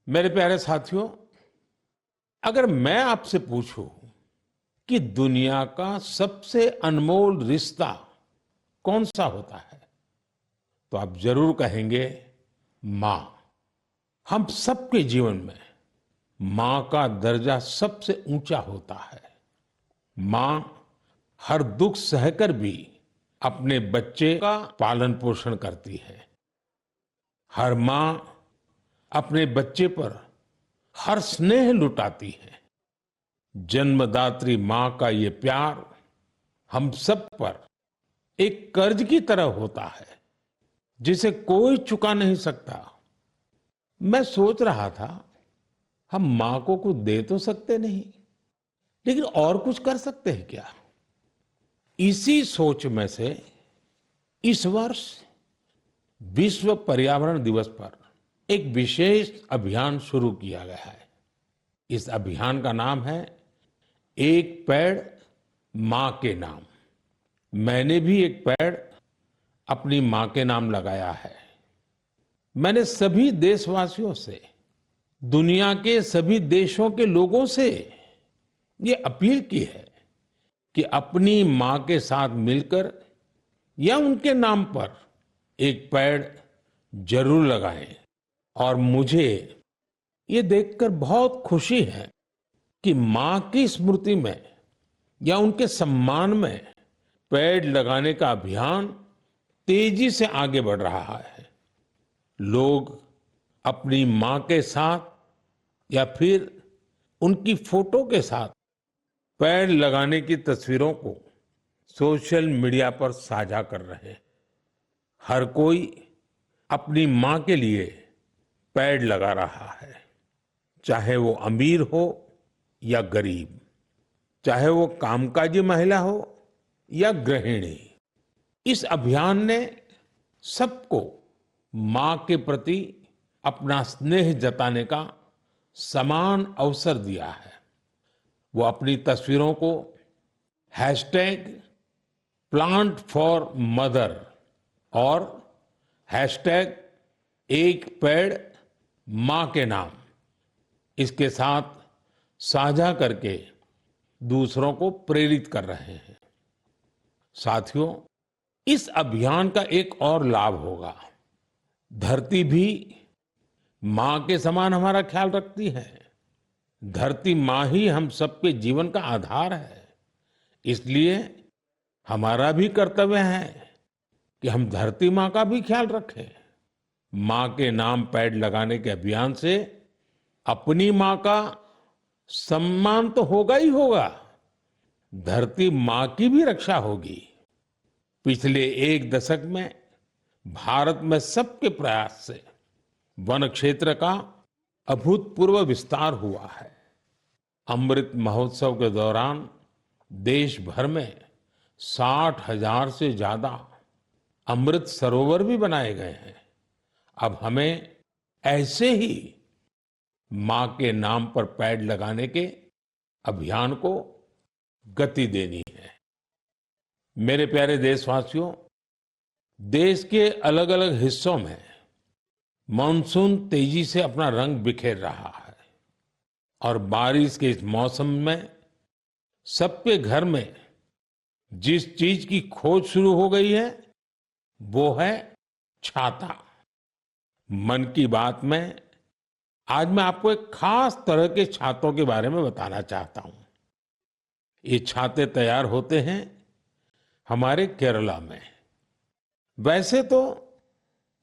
मेरे प्यारे साथियों, अगर मैं आपसे पूछूं कि दुनिया का सबसे अनमोल रिश्ता कौन सा होता है, तो आप जरूर कहेंगे मां। हम सबके जीवन में मां का दर्जा सबसे ऊंचा होता है। मां हर दुख सहकर भी अपने बच्चे का पालन पोषण करती है। हर मां अपने बच्चे पर हर स्नेह लुटाती है। जन्मदात्री मां का ये प्यार हम सब पर एक कर्ज की तरह होता है, जिसे कोई चुका नहीं सकता। मैं सोच रहा था, हम मां को कुछ दे तो सकते नहीं, लेकिन और कुछ कर सकते हैं क्या? इसी सोच में से इस वर्ष विश्व पर्यावरण दिवस पर एक विशेष अभियान शुरू किया गया है। इस अभियान का नाम है एक पेड़ मां के नाम। मैंने भी एक पेड़ अपनी मां के नाम लगाया है। मैंने सभी देशवासियों से, दुनिया के सभी देशों के लोगों से ये अपील की है कि अपनी मां के साथ मिलकर या उनके नाम पर एक पेड़ जरूर लगाएं। और मुझे ये देखकर बहुत खुशी है कि मां की स्मृति में या उनके सम्मान में पेड़ लगाने का अभियान तेजी से आगे बढ़ रहा है। लोग अपनी मां के साथ या फिर उनकी फोटो के साथ पेड़ लगाने की तस्वीरों को सोशल मीडिया पर साझा कर रहे हैं। हर कोई अपनी मां के लिए पेड़ लगा रहा है, चाहे वो अमीर हो या गरीब, चाहे वो कामकाजी महिला हो या गृहिणी। इस अभियान ने सबको मां के प्रति अपना स्नेह जताने का समान अवसर दिया है। वो अपनी तस्वीरों को हैशटैग प्लांट फॉर मदर और हैशटैग एक पेड़ मां के नाम, इसके साथ साझा करके दूसरों को प्रेरित कर रहे हैं। साथियों, इस अभियान का एक और लाभ होगा। धरती भी मां के समान हमारा ख्याल रखती है। धरती मां ही हम सबके जीवन का आधार है। इसलिए हमारा भी कर्तव्य है कि हम धरती मां का भी ख्याल रखें। मां के नाम पेड़ लगाने के अभियान से अपनी मां का सम्मान तो होगा ही होगा, धरती मां की भी रक्षा होगी। पिछले एक दशक में भारत में सबके प्रयास से वन क्षेत्र का अभूतपूर्व विस्तार हुआ है। अमृत महोत्सव के दौरान देश भर में 60,000 से ज्यादा अमृत सरोवर भी बनाए गए हैं। अब हमें ऐसे ही मां के नाम पर पेड़ लगाने के अभियान को गति देनी है। मेरे प्यारे देशवासियों, देश के अलग अलग हिस्सों में मानसून तेजी से अपना रंग बिखेर रहा है और बारिश के इस मौसम में सबके घर में जिस चीज की खोज शुरू हो गई है वो है छाता। मन की बात में आज मैं आपको एक खास तरह के छातों के बारे में बताना चाहता हूं। ये छाते तैयार होते हैं हमारे केरला में। वैसे तो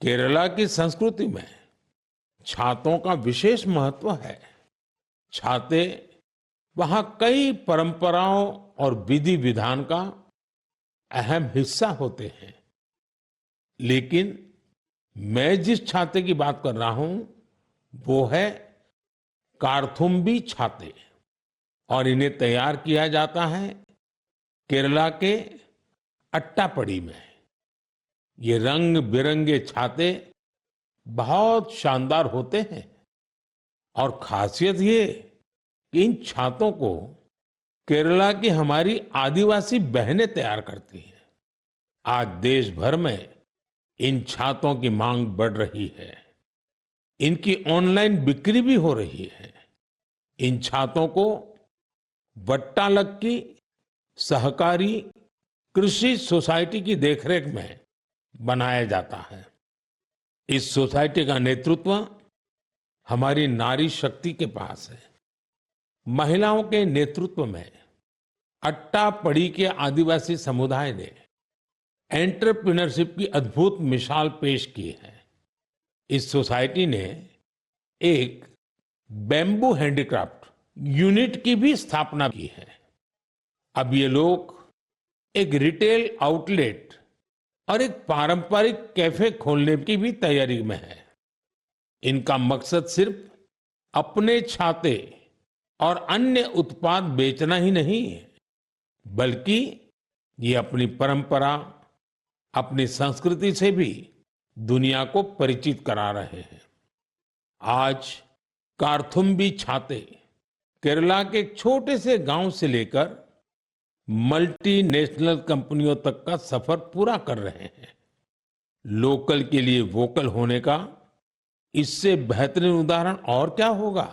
केरला की संस्कृति में छातों का विशेष महत्व है। छाते वहां कई परंपराओं और विधि विधान का अहम हिस्सा होते हैं। लेकिन मैं जिस छाते की बात कर रहा हूं वो है कार्थुम्बी छाते, और इन्हें तैयार किया जाता है केरला के अट्टापडी में। ये रंग बिरंगे छाते बहुत शानदार होते हैं और खासियत ये कि इन छातों को केरला की हमारी आदिवासी बहनें तैयार करती हैं। आज देश भर में इन छातों की मांग बढ़ रही है। इनकी ऑनलाइन बिक्री भी हो रही है। इन छातों को वट्टालक्की सहकारी कृषि सोसाइटी की देखरेख में बनाया जाता है। इस सोसाइटी का नेतृत्व हमारी नारी शक्ति के पास है। महिलाओं के नेतृत्व में अट्टापड़ी के आदिवासी समुदाय ने एंटरप्रेन्योरशिप की अद्भुत मिसाल पेश की है। इस सोसाइटी ने एक बैम्बू हैंडीक्राफ्ट यूनिट की भी स्थापना की है। अब ये लोग एक रिटेल आउटलेट और एक पारंपरिक कैफे खोलने की भी तैयारी में है। इनका मकसद सिर्फ अपने छाते और अन्य उत्पाद बेचना ही नहीं है, बल्कि ये अपनी परंपरा, अपनी संस्कृति से भी दुनिया को परिचित करा रहे हैं। आज कार्थुम्बी छाते केरला के एक छोटे से गांव से लेकर मल्टीनेशनल कंपनियों तक का सफर पूरा कर रहे हैं। लोकल के लिए वोकल होने का इससे बेहतरीन उदाहरण और क्या होगा।